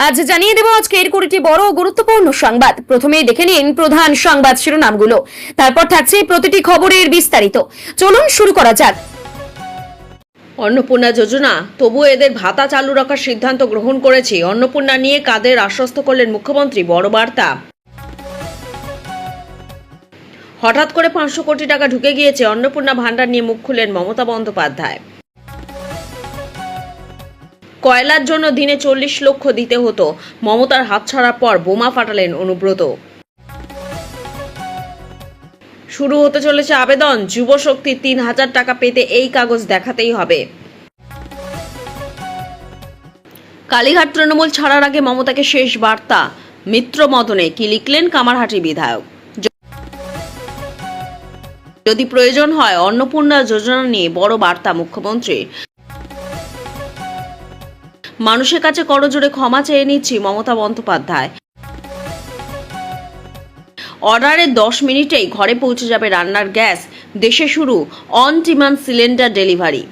আজ জানিয়ে দেব আজকের কুড়িটি বড় গুরুত্বপূর্ণ সংবাদ। প্রথমেই দেখে নিন প্রধান সংবাদ শিরোনামগুলো, তারপর থাকছে প্রতিটি খবরের বিস্তারিত। চলুন শুরু করা যাক। অন্নপূর্ণা যোজনা, তবুও এদের ভাতা চালু রাখার সিদ্ধান্ত গ্রহণ করেছি। অন্নপূর্ণা নিয়ে কাদের আশ্বস্ত করলেন মুখ্যমন্ত্রী, বড় বার্তা। হঠাৎ করে 500 কোটি টাকা ঢুকে গিয়েছে, অন্নপূর্ণা ভান্ডার নিয়ে মুখ খুললেন মমতা বন্দ্যোপাধ্যায়। কয়লার জন্য দিনে 40 লক্ষ দিতে হতো, মমতার হাত ছাড়ার পর বোমা ফাটালেন অনুব্রত। শুরু হতে চলেছে আবেদন, যুবশক্তি 3000 টাকা পেতে এই কাগজ দেখাতেই হবে। কালীঘাট তৃণমূল ছাড়ার আগে মমতাকে শেষ বার্তা, মিত্র মদনে কি লিখলেন কামারহাটি বিধায়ক। যদি প্রয়োজন হয় অন্নপূর্ণা যোজনা নিয়ে বড় বার্তা মুখ্যমন্ত্রী। মানুষের কাছে করজোড়ে ক্ষমা চেয়ে নিচ্ছি, মমতা বন্দ্যোপাধ্যায়। অর্ডারের 10 মিনিটেই ঘরে পৌঁছে যাবে রান্নার গ্যাস, দেশে শুরু অন ডিমান্ড সিলিন্ডার ডেলিভারি।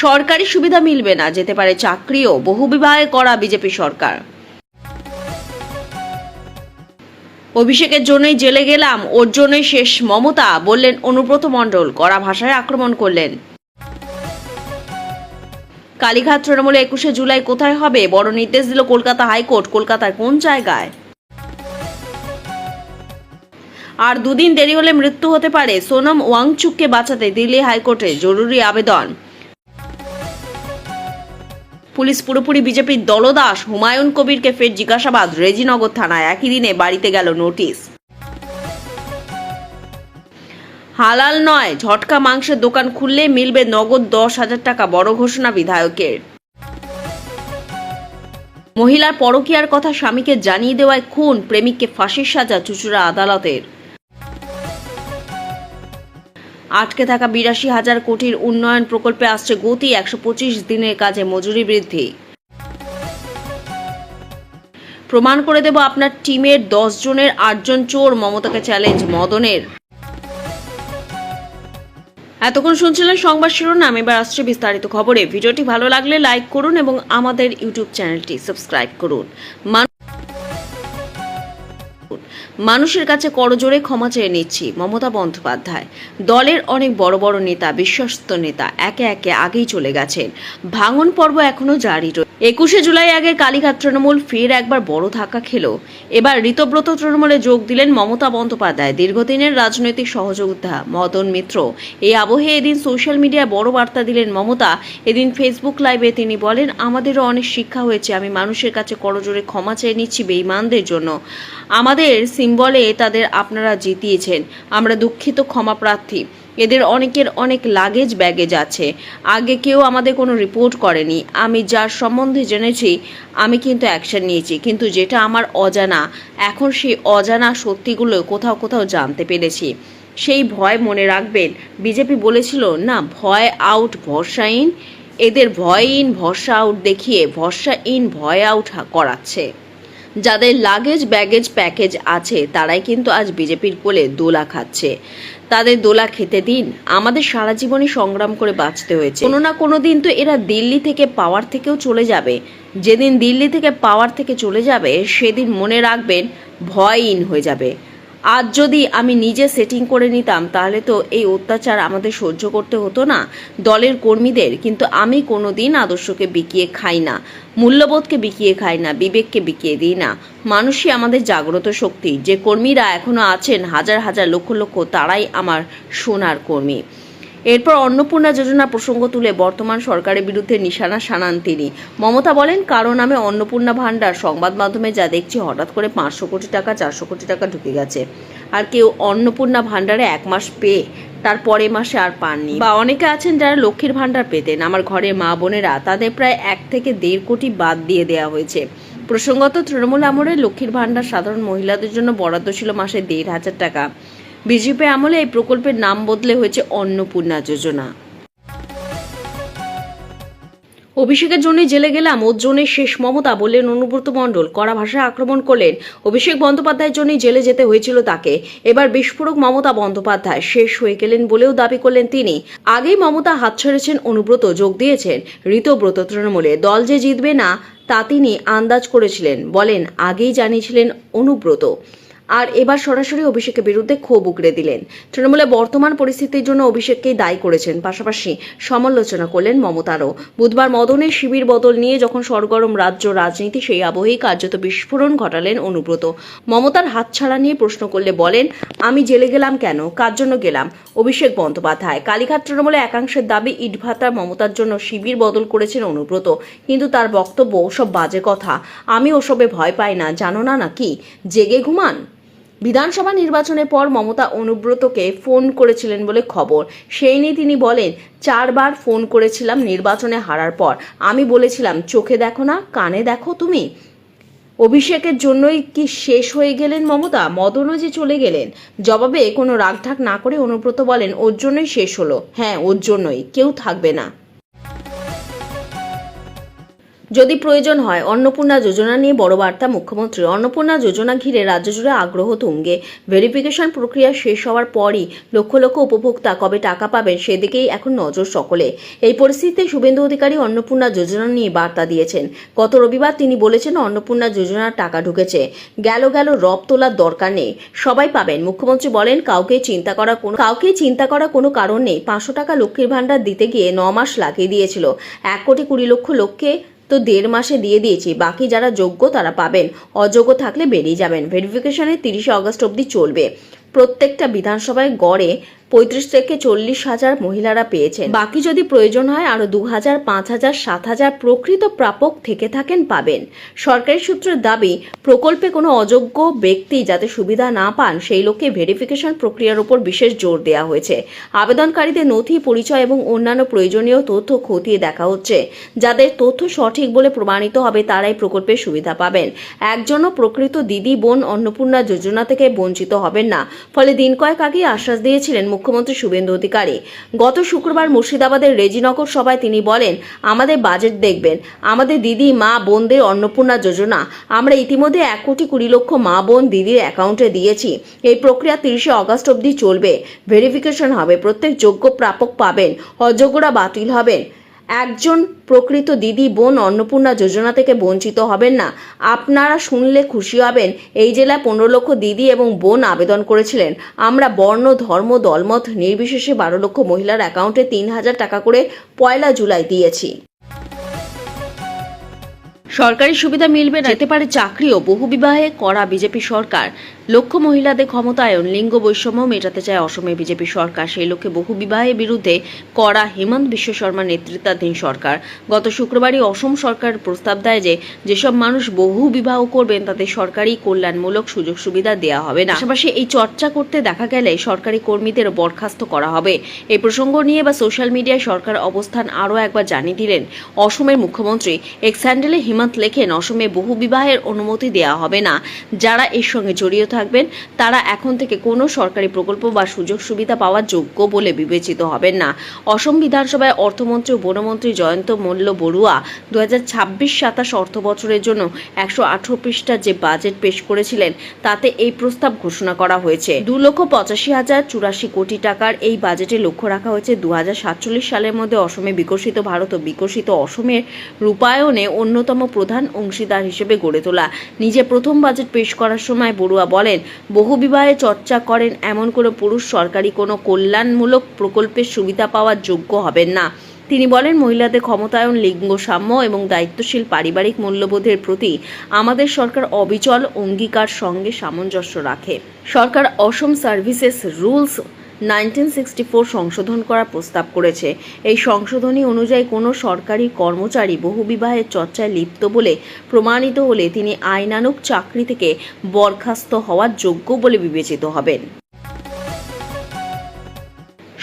সরকারি সুবিধা মিলবে না, যেতে পারে চাকরিও, বহুবিবাহে করা বিজেপি সরকার। অভিষেকের জন্যই জেলে গেলাম, ওর জন্যই শেষ মমতা, বললেন অনুব্রত মণ্ডল, কড়া ভাষায় আক্রমণ করলেন। কালীঘাট তৃণমূলে 21শে জুলাই কোথায় হবে, বড় নির্দেশ দিল কলকাতা হাইকোর্ট। কলকাতার কোন জায়গায়? আর দুদিন দেরি হলে মৃত্যু হতে পারে, সোনম ওয়াংচুককে বাঁচাতে দিল্লি হাইকোর্টে জরুরি আবেদন। পুলিশ পুরোপুরি বিজেপির দলদাস, হুমায়ুন কবিরকে ফের জিজ্ঞাসাবাদ রেজিনগর থানায়, একই দিনে বাড়িতে গেল নোটিশ। হালাল নয়, ঝটকা মাংসের দোকান খুললে মিলবে নগদ 10,000 টাকা, বড় ঘোষণা বিধায়কের। মহিলার পরকীয়ার কথা স্বামীকে জানিয়ে দেওয়ায় খুন, প্রেমিককে ফাঁসির সাজা চুঁচুড়া আদালতের। আটকে থাকা 82,000 কোটির উন্নয়ন প্রকল্পে আসছে গতি, 125 দিনের কাজে মজুরি বৃদ্ধি। প্রমাণ করে দেব আপনার টিমের 10 জনের 8 জন চোর, মমতাকে চ্যালেঞ্জ মদনের। এতক্ষণ শুনছিলেন সংবাদ শিরোনাম, এবার আসছে বিস্তারিত খবরে। ভিডিওটি ভালো লাগলে লাইক করুন এবং আমাদের ইউটিউব চ্যানেলটি সাবস্ক্রাইব করুন। মানুষের কাছে করজোড়ে ক্ষমা চেয়ে নিচ্ছি, মমতা বন্দ্যোপাধ্যায়। দলের অনেক বড় বড় নেতা, বিশ্বস্ত নেতা একে একে আগেই চলে গেছেন, ভাঙন পর্ব এখনো জারি রয়েছে। 21শে জুলাই আগে কালীঘাট তৃণমূল ফের একবার বড় ধাক্কা খেল। এবার ঋতব্রত তৃণমূলে যোগ দিলেন মমতা বন্দ্যোপাধ্যায়, দীর্ঘদিনের রাজনৈতিক সহযোগিতা মদন মিত্র। এই আবহে এদিন সোশ্যাল মিডিয়ায় বড় বার্তা দিলেন মমতা। এদিন ফেসবুক লাইভে তিনি বলেন, আমাদেরও অনেক শিক্ষা হয়েছে, আমি মানুষের কাছে করজোড়ে ক্ষমা চেয়ে নিচ্ছি বেঈমানদের জন্য। আমাদের সিম্বলে তাদের আপনারা জিতিয়েছেন, আমরা দুঃখিত, ক্ষমা প্রার্থী। এদের অনেকের অনেক লাগেজ ব্যাগেজ আছে, আগে কেউ আমাদের কোনো রিপোর্ট করেনি। আমি যার সম্বন্ধে জেনেছি আমি কিন্তু অ্যাকশন নিয়েছি, কিন্তু যেটা আমার অজানা, এখন সেই অজানা সত্যিগুলো কোথাও কোথাও জানতে পেরেছি। সেই ভয় মনে রাখবেন। বিজেপি বলেছিল না, ভয় আউট ভরসা ইন, এদের ভয় ইন ভরসা আউট দেখিয়ে ভরসা ইন ভয় আউট করাচ্ছে। যাদের লাগেজ ব্যাগেজ প্যাকেজ আছে তারাই কিন্তু আজ বিজেপির কোলে দোলা খাচ্ছে। তাদের দোলা খেতে দিন, আমাদের সারা জীবনই সংগ্রাম করে বাঁচতে হয়েছে। কোনো না কোনো দিন তো এরা দিল্লি থেকে পাওয়ার থেকেও চলে যাবে। যেদিন দিল্লি থেকে পাওয়ার থেকে চলে যাবে সেদিন মনে রাখবেন ভয়হীন হয়ে যাবে। আজ যদি আমি নিজে সেটিং করে নিতাম তাহলে তো এই অত্যাচার আমাদের সহ্য করতে হতো না, দলের কর্মীদের। কিন্তু আমি কোনোদিন আদর্শকে বিকিয়ে খাই না, মূল্যবোধকে বিকিয়ে খাই না, বিবেককে বিকিয়ে দিই না। মানুষই আমাদের জাগ্রত শক্তি। যে কর্মীরা এখনো আছেন হাজার হাজার লক্ষ লক্ষ, তারাই আমার সোনার কর্মী। এরপর অন্নপূর্ণা যোজনা প্রসঙ্গ তুলে বর্তমান সরকারের বিরুদ্ধে নিশানা সানান তিনি। মমতা বলেন, কারণ আমি অন্নপূর্ণা ভান্ডার সংবাদ মাধ্যমে যা দেখছি, হঠাৎ করে 500 কোটি টাকা 400 কোটি টাকা ঢুকে গেছে। আর কেউ অন্নপূর্ণা ভান্ডারে 1 মাস পেয়ে তার পরের মাসে আর পাননি, বা অনেকে আছেন যারা লক্ষ্মীর ভান্ডার পেতেন। আমার ঘরের মা বোনেরা, তাদের প্রায় 1 থেকে 1.5 কোটি বাদ দিয়ে দেওয়া হয়েছে। প্রসঙ্গত, তৃণমূল আমলে লক্ষ্মীর ভান্ডার সাধারণ মহিলাদের জন্য বরাদ্দ ছিল মাসে 1,500 টাকা। বিজেপি আমলে এই প্রকল্পের নাম বদলে হয়েছে অন্নপূর্ণা যোজনা। অভিষেকের জন্যই জেলে গেলাম, ওর জন্যই শেষ মমতা, বললেন অনুব্রত মণ্ডল। কড়া ভাষায় আক্রমণ করলেন। অভিষেক বন্দ্যোপাধ্যায়ের জন্যই জেলে যেতে হয়েছিল তাকে। এবার বিস্ফোরক মমতা বন্দ্যোপাধ্যায় শেষ হয়ে গেলেন বলেও দাবি করলেন তিনি। আগেই মমতা হাত ছেড়েছেন, অনুব্রত যোগ দিয়েছেন ঋতব্রত তৃণমূলে। দল যে জিতবে না তা তিনি আন্দাজ করেছিলেন বলেন, আগেই জানিয়েছিলেন অনুব্রত। আর এবার সরাসরি অভিষেকের বিরুদ্ধে ক্ষোভ উগড়ে দিলেন। তৃণমূলে বর্তমান পরিস্থিতির জন্য অভিষেককেই দায়ী করেছেন, পাশাপাশি সমালোচনা করলেন মমতারও। বুধবার মদনের শিবির বদল নিয়ে যখন সরগরম রাজ্য রাজনীতি, সেই আবহেই কার্যত বিস্ফোরণ ঘটালেন অনুব্রত। মমতার হাতছাড়া নিয়ে প্রশ্ন করলে বলেন, আমি জেলে গেলাম কেন, কার জন্য গেলাম? অভিষেক বন্দ্যোপাধ্যায়। কালীঘাট তৃণমূলে একাংশের দাবি ইটভাটা মমতার জন্য শিবির বদল করেছেন অনুব্রত, কিন্তু তার বক্তব্য ওসব বাজে কথা, আমি ওসবে ভয় পাই না, জানো না নাকি, জেগে ঘুমান। বিধানসভা নির্বাচনের পর মমতা অনুব্রতকে ফোন করেছিলেন বলে খবর। সেই নিয়ে তিনি বলেন, 4 বার ফোন করেছিলাম নির্বাচনে হারার পর। আমি বলেছিলাম, চোখে দেখো না, কানে দেখো তুমি। অভিষেকের জন্যই কি শেষ হয়ে গেলেন মমতা? মদনও যে চলে গেলেন। জবাবে কোনো রাগঢাক না করে অনুব্রত বলেন, ওর জন্যই শেষ হলো। হ্যাঁ, ওর জন্যই, কেউ থাকবে না। যদি প্রয়োজন হয়। অন্নপূর্ণা যোজনা নিয়ে বড় বার্তা মুখ্যমন্ত্রী। অন্নপূর্ণা যোজনা ঘিরে রাজ্য জুড়ে আগ্রহ তুঙ্গে। ভেরিফিকেশন প্রক্রিয়া শেষ হওয়ার পরই লক্ষ লক্ষ উপভোক্তা কবে টাকা পাবেন সেদিকেই এখন নজর সকলে। এই পরিস্থিতিতে শুভেন্দু অধিকারী অন্নপূর্ণা যোজনা নিয়ে বার্তা দিয়েছেন। গত রবিবার তিনি বলেছেন, অন্নপূর্ণা যোজনার টাকা ঢুকেছে, গেল রব তোলার দরকার নেই, সবাই পাবেন। মুখ্যমন্ত্রী বলেন, কাউকে চিন্তা করা কোনো কারণ নেই। 500 টাকা লক্ষ্মীর ভান্ডার দিতে গিয়ে 9 মাস লাগিয়ে দিয়েছিল। 1,20,00,000 লোককে তো 1.5 মাসে দিয়ে দিয়েছি, বাকি যারা যোগ্য তারা পাবেন, অযোগ্য থাকলে বেরিয়ে যাবেন। ভেরিফিকেশনে 30 আগস্ট অবধি চলবে। প্রত্যেকটা বিধানসভায় গড়ে 35 থেকে 40 হাজার মহিলারা পেয়েছেন। বাকি যদি প্রয়োজন হয় আরো 2,000, 5,000, 7,000 প্রকৃত প্রাপক থেকে থাকেন পাবেন। সরকারি সূত্রের দাবি, প্রকল্পে কোনো অযোগ্য ব্যক্তি যাতে সুবিধা না পান সেই লক্ষ্যে ভেরিফিকেশন প্রক্রিয়ার উপর বিশেষ জোর দেওয়া হয়েছে। আবেদনকারীদের নথি, পরিচয় এবং অন্যান্য প্রয়োজনীয় তথ্য খতিয়ে দেখা হচ্ছে। যাদের তথ্য সঠিক বলে প্রমাণিত হবে তারাই প্রকল্পের সুবিধা পাবেন। একজনও প্রকৃত দিদি বোন অন্নপূর্ণা যোজনা থেকে বঞ্চিত হবেন না। ফলে দিন কয়েক আগেই আশ্বাস দিয়েছিলেন মুখ্যমন্ত্রী শুভেন্দু অধিকারী। গত শুক্রবার মুর্শিদাবাদের রেজিনগর সভায় তিনি বলেন, আমাদের বাজেট দেখবেন, আমাদের দিদি মা বোনদের অন্নপূর্ণা যোজনা আমরা ইতিমধ্যে 1,20,00,000 মা বোন দিদির অ্যাকাউন্টে দিয়েছি। এই প্রক্রিয়া 30 আগস্ট অবধি চলবে। ভেরিফিকেশন হবে, প্রত্যেক যোগ্য প্রাপক পাবেন, অযোগ্যরা বাতিল হবেন। একজন প্রকৃত দিদি বোন অন্নপূর্ণা যোজনা থেকে বঞ্চিত হবেন না। আপনারা শুনলে খুশি হবেন, এই জেলায় 15 লক্ষ দিদি এবং বোন আবেদন করেছিলেন। আমরা বর্ণ, ধর্ম, দলমত নির্বিশেষে 12 লক্ষ মহিলার অ্যাকাউন্টে 3,000 টাকা করে 1 জুলাই দিয়েছি। সরকারি সুবিধা মিলবে না, যেতে পারে চাকরিও। বহুবিবাহে করা বিজেপি সরকার। লক্ষ্য মহিলাদের ক্ষমতায়ন, লিঙ্গ বৈষম্য মেটাতে চায় অসমের বিজেপি সরকার। সেই লক্ষ্যে বহুবিবাহের বিরুদ্ধে কড়া হেমন্ত বিশ্ব শর্মার নেতৃত্বাধীন সরকার। গত শুক্রবারই অসম সরকার প্রস্তাব দেয় যে যেসব মানুষ বহু বিবাহ করবেন তাদের সরকারি কল্যাণমূলক সুযোগ সুবিধা দেওয়া হবে না। পাশাপাশি এই চর্চা করতে দেখা গেলে সরকারি কর্মীদের বরখাস্ত করা হবে। এই প্রসঙ্গ নিয়ে বা সোশ্যাল মিডিয়ায় সরকার অবস্থান আরও একবার জানিয়ে দিলেন অসমের মুখ্যমন্ত্রী। এক্স হ্যান্ডেলে হিমন্ত লেখেন, অসমে বহু বিবাহের অনুমতি দেওয়া হবে না। যারা এর সঙ্গে জড়িত থাকবেন তারা এখন থেকে কোনো সরকারি প্রকল্প বা সুযোগ সুবিধা পাওয়ার যোগ্য বলে বিবেচিত হবেন না। অসম বিধানসভায় অর্থমন্ত্রী ও বনমন্ত্রী জয়ন্ত মল্ল বড়ুয়া 2026-27 অর্থ বছরের জন্য 118 পৃষ্ঠার যে বাজেট পেশ করেছিলেন তাতে এই প্রস্তাব ঘোষণা করা হয়েছে। 2,85,084 কোটি টাকার এই বাজেটে লক্ষ্য রাখা হয়েছে 2047 সালের মধ্যে অসমে বিকশিত ভারত ও বিকশিত অসমের রূপায়ণে অন্যতম প্রধান অংশীদার হিসেবে গড়ে তোলা। নিজে প্রথম বাজেট পেশ করার সময় বড়ুয়া বলেন, বহু বিবাহে চর্চা করেন এমন কোনো পুরুষ সরকারি কোনো কল্যাণমূলক প্রকল্পের সুবিধা পাওয়ার যোগ্য হবেন না। তিনি বলেন, মহিলাদের ক্ষমতায়ন, লিঙ্গ সাম্য এবং দায়িত্বশীল পারিবারিক মূল্যবোধের প্রতি আমাদের সরকার অবিচল অঙ্গীকার সঙ্গে সামঞ্জস্য রাখে। সরকার অসম সার্ভিসেস রুলস 1964 সংশোধন করার প্রস্তাব করেছে। এই সংশোধনী অনুযায়ী কোনো সরকারি কর্মচারী বহুবিবাহের চর্চায় লিপ্ত বলে প্রমাণিত হলে তিনি আইনানুগ চাকরি থেকে বরখাস্ত হওয়ার যোগ্য বলে বিবেচিত হবেন।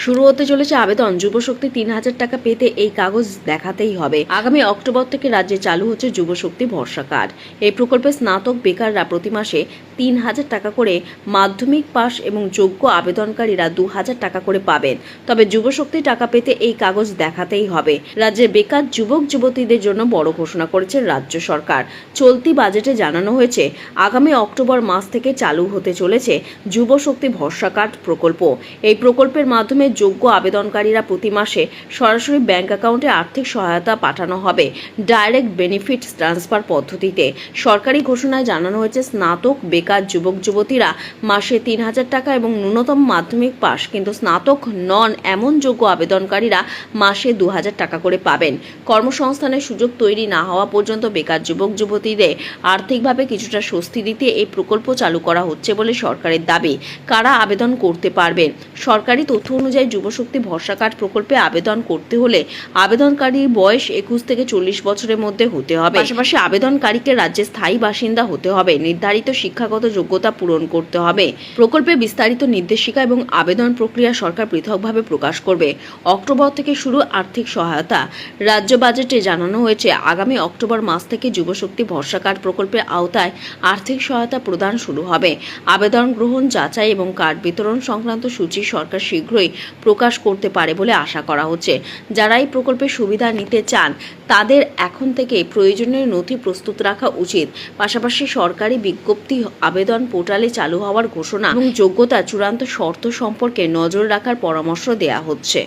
শুরু হতে চলেছে আবেদন। যুবশক্তি ৩,০০০ টাকা পেতে এই কাগজ দেখাতেই হবে। আগামী অক্টোবর থেকে রাজ্যে চালু হচ্ছে যুবশক্তি ভরসা কার্ড। এই প্রকল্পে স্নাতক বেকাররা প্রতি মাসে ৩,০০০ টাকা করে, মাধ্যমিক পাস এবং যোগ্য আবেদনকারীরা ২,০০০ টাকা করে পাবেন। তবে যুবশক্তি টাকা পেতে এই কাগজ দেখাতেই হবে। রাজ্যের বেকার যুবক যুবতীদের জন্য বড় ঘোষণা করেছে রাজ্য সরকার। চলতি বাজেটে জানানো হয়েছে আগামী অক্টোবর মাস থেকে চালু হতে চলেছে যুবশক্তি ভরসা কার্ড প্রকল্প। এই প্রকল্পের মাধ্যমে যোগ্য আবেদনকারীরা প্রতি মাসে সরাসরি ব্যাংক অ্যাকাউন্টে আর্থিক সহায়তা পাঠানো হবে ডাইরেক্ট বেনিফিট ট্রান্সফার পদ্ধতিতে। সরকারি ঘোষণায় জানানো হয়েছে স্নাতক বেকার যুবক যুবতীরা মাসে ৩,০০০ টাকা এবং ন্যূনতম মাধ্যমিক পাস কিন্তু স্নাতক নন এমন যোগ্য আবেদনকারীরা মাসে ২,০০০ টাকা করে পাবেন। কর্মসংস্থানের সুযোগ তৈরি না হওয়া পর্যন্ত বেকার যুবক যুবতীদের আর্থিকভাবে কিছুটা স্বস্তি দিতে এই প্রকল্প চালু করা হচ্ছে বলে সরকারের দাবি। কারা আবেদন করতে পারবেন? সরকারি তথ্য অনুযায়ী যুবশক্তি ভরসা কার্ড প্রকল্পে আবেদন করতে হলে আবেদনকারীর বয়স ২১ থেকে ৪০ বছরের মধ্যে হতে হবে। পাশাপাশি আবেদনকারীকে রাজ্যের স্থায়ী বাসিন্দা হতে হবে, নির্ধারিত শিক্ষাগত যোগ্যতা পূরণ করতে হবে। প্রকল্পে বিস্তারিত নির্দেশিকা এবং আবেদন প্রক্রিয়া সরকার পৃথকভাবে প্রকাশ করবে। অক্টোবর থেকে শুরু আর্থিক সহায়তা। রাজ্য বাজেটে জানানো হয়েছে আগামী অক্টোবর মাস থেকে যুবশক্তি ভরসা কার্ড প্রকল্পের আওতায় আর্থিক সহায়তা প্রদান শুরু হবে। আবেদন গ্রহণ, যাচাই এবং কার্ড বিতরণ সংক্রান্ত সূচি সরকার শীঘ্রই প্রকাশ করতে পারে বলে আশা করা হচ্ছে। যারা এই প্রকল্পের সুবিধা নিতে চান তাদের এখন থেকে প্রয়োজনীয় নথি প্রস্তুত রাখা উচিত। পাশাপাশি সরকারি বিজ্ঞপ্তি, আবেদন পোর্টালে চালু হওয়ার ঘোষণা এবং যোগ্যতা চূড়ান্ত শর্ত সম্পর্কে নজর রাখার পরামর্শ দেওয়া হচ্ছে।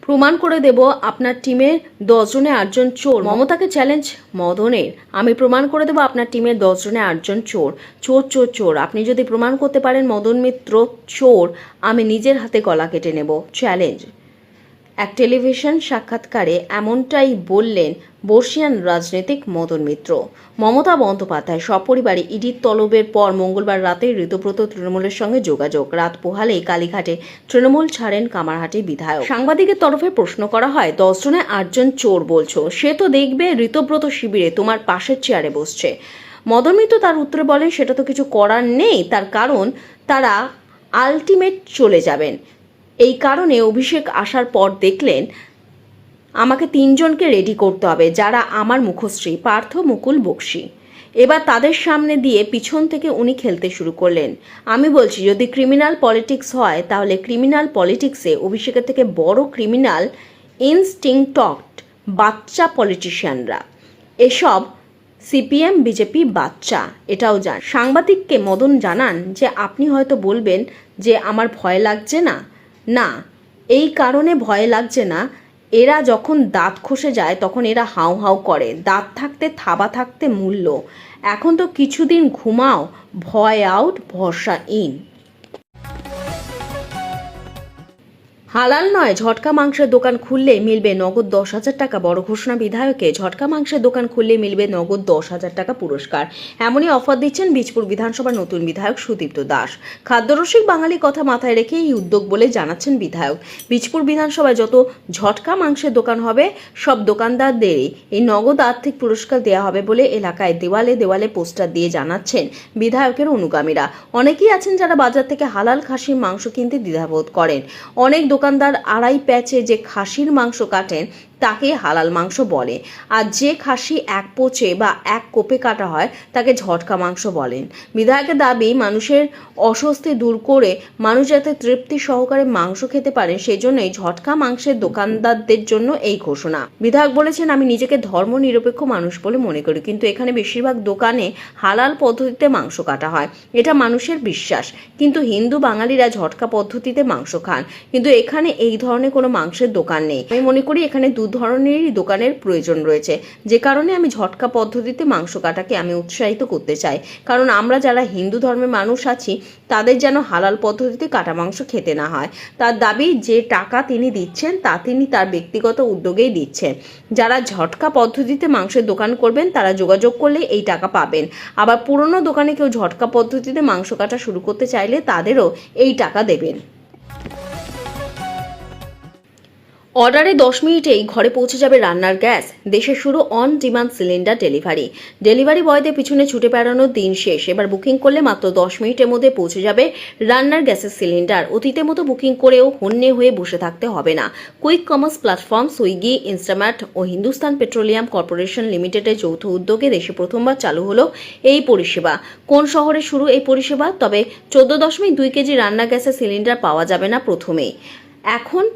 প্রমাণ করে দেব আপনার টিমের 10 জনে 8 জন চোর। মমতাকে চ্যালেঞ্জ মদনের। আমি প্রমাণ করে দেব আপনার টিমের 10 জনে 8 জন চোর। চোর চোর চোর। আপনি যদি প্রমাণ করতে পারেন মদন মিত্র চোর, আমি নিজের হাতে গলা কেটে নেব। চ্যালেঞ্জ। এক টেলিভিশন সাক্ষাৎকারে এমনটাই বললেন বর্ষিয়ান রাজনীতিক মদন মিত্র। মমতা বন্দ্যোপাধ্যায় সপরিবারে ইডির তলবের পর মঙ্গলবার রাতে ঋতব্রত তৃণমূলের সঙ্গে যোগাযোগ। রাত পোহালেই কালীঘাটে তৃণমূল ছাড়েন কামারহাটি বিধায়ক। সাংবাদিকের তরফে প্রশ্ন করা হয়, 10 জনে 8 জন চোর বলছো, সে তো দেখবে ঋতব্রত শিবিরে তোমার পাশের চেয়ারে বসছে। মদন মিত্র তার উত্তরে বলেন, সেটা তো কিছু করার নেই, তার কারণ তারা আলটিমেট চলে যাবেন। এই কারণে অভিষেক আসার পর দেখলেন আমাকে 3 জনকে রেডি করতে হবে, যারা আমার মুখশ্রী, পার্থ, মুকুল, বক্সি। এবার তাদের সামনে দিয়ে পিছন থেকে উনি খেলতে শুরু করলেন। আমি বলছি, যদি ক্রিমিনাল পলিটিক্স হয় তাহলে ক্রিমিনাল পলিটিক্সে অভিষেকের থেকে বড় ক্রিমিনাল ইনস্টিংক্টড বাচ্চা পলিটিশিয়ানরা। এসব সিপিএম বিজেপি বাচ্চা, এটাও জান। সাংবাদিককে মদন জানান যে আপনি হয়তো বলবেন যে আমার ভয় লাগছে না। না, এই কারণে ভয় লাগছে না, এরা যখন দাঁত খসে যায় তখন এরা হাউ হাউ করে। দাঁত থাকতে থাবা থাকতে মূল্য। এখন তো কিছুদিন ঘুমাও, ভয় আউট, ভরসা ইন। হালাল নয়, ঝটকা মাংসের দোকান খুললে মিলবে নগদ 10,000 টাকা। বড় ঘোষণা বিধায়কে। ঝটকা মাংসের দোকান খুললে মিলবে নগদ 10,000 টাকা পুরস্কার। এমনই অফার দিচ্ছেন বীজপুর বিধানসভার নতুন বিধায়ক সুদীপ্ত দাস। খাদ্যরসিক বাঙালি কথা মাথায় রেখে এই উদ্যোগ বলে জানাচ্ছেন বিধায়ক। বীজপুর বিধানসভায় যত ঝটকা মাংসের দোকান হবে সব দোকানদারদেরই এই নগদ আর্থিক পুরস্কার দেওয়া হবে বলে এলাকায় দেওয়ালে দেওয়ালে পোস্টার দিয়ে জানাচ্ছেন বিধায়কের অনুগামীরা। অনেকেই আছেন যারা বাজার থেকে হালাল খাসির মাংস কিনতে দ্বিধাবোধ করেন। অনেক দোকানদার আড়াই প্যাচে যে খাসির মাংস কাটেন তাকে হালাল মাংস বলে, আর যে খাসি এক পোচে বা এক কোপে কাটা হয় তাকে ঝটকা মাংস বলেন। বিধায়কের দাবি, মানুষের অস্বস্তি দূর করে মানুষ যাতে তৃপ্তি সহকারে মাংস খেতে পারে সেজন্যই ঝটকা মাংসের দোকানদারদের জন্য এই ঘোষণা। বিধায়ক বলেছেন, আমি নিজেকে ধর্ম নিরপেক্ষ মানুষ বলে মনে করি, কিন্তু এখানে বেশিরভাগ দোকানে হালাল পদ্ধতিতে মাংস কাটা হয়, এটা মানুষের বিশ্বাস। কিন্তু হিন্দু বাঙালিরা ঝটকা পদ্ধতিতে মাংস খান, কিন্তু এখানে এই ধরনের কোনো মাংসের দোকান নেই। আমি মনে করি এখানে ধরনেরই দোকানের প্রয়োজন রয়েছে, যে কারণে আমি ঝটকা পদ্ধতিতে মাংস কাটাকে আমি উৎসাহিত করতে চাই। কারণ আমরা যারা হিন্দু ধর্মের মানুষ আছি তাদের যেন হালাল পদ্ধতিতে কাটা মাংস খেতে না হয়। তার দাবি, যে টাকা তিনি দিচ্ছেন তা তিনি তার ব্যক্তিগত উদ্যোগেই দিচ্ছেন। যারা ঝটকা পদ্ধতিতে মাংসের দোকান করবেন তারা যোগাযোগ করলে এই টাকা পাবেন। আবার পুরনো দোকানে কেউ ঝটকা পদ্ধতিতে মাংস কাটা শুরু করতে চাইলে তাদেরও এই টাকা দেবেন। অর্ডারে 10 মিনিটেই ঘরে পৌঁছে যাবে রান্নার গ্যাস। দেশে শুরু অন ডিমান্ড সিলিন্ডার ডেলিভারি বয়দের পিছনে ছুটে বেড়ানোর দিন শেষ। এবার বুকিং করলে মাত্র 10 মিনিটের মধ্যে পৌঁছে যাবে রান্নার গ্যাসের সিলিন্ডার। অতীতের মতো বুকিং করেও হন্যে হয়ে বসে থাকতে হবে না। Quick commerce platform Swiggy, Instamart ও হিন্দুস্তান পেট্রোলিয়াম কর্পোরেশন লিমিটেডের যৌথ উদ্যোগে দেশে প্রথমবার চালু হলো এই পরিষেবা। কোন শহরে শুরু এই পরিষেবা? তবে 14.2 কেজি রান্না গ্যাসের সিলিন্ডার পাওয়া যাবে না প্রথমেই। এখন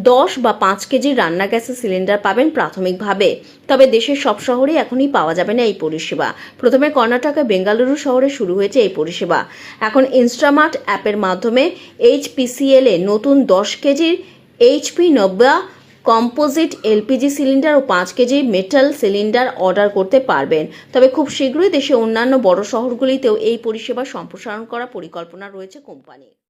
10 বা 5 কেজি রান্না গ্যাসের সিলিন্ডার পাবেন প্রাথমিকভাবে। তবে দেশের সব শহরে এখনই পাওয়া যাবে না এই পরিষেবা। প্রথমে কর্ণাটকের বেঙ্গালুরু শহরে শুরু হয়েছে এই পরিষেবা। এখন ইনস্টামার্ট অ্যাপের মাধ্যমে HPCL এ নতুন 10 কেজির HP নব্বা কম্পোজিট এলপিজি সিলিন্ডার ও 5 কেজি মেটাল সিলিন্ডার অর্ডার করতে পারবেন। তবে খুব শীঘ্রই দেশে অন্যান্য বড় শহরগুলিতেও এই পরিষেবা সম্প্রসারণ করার পরিকল্পনা রয়েছে কোম্পানির।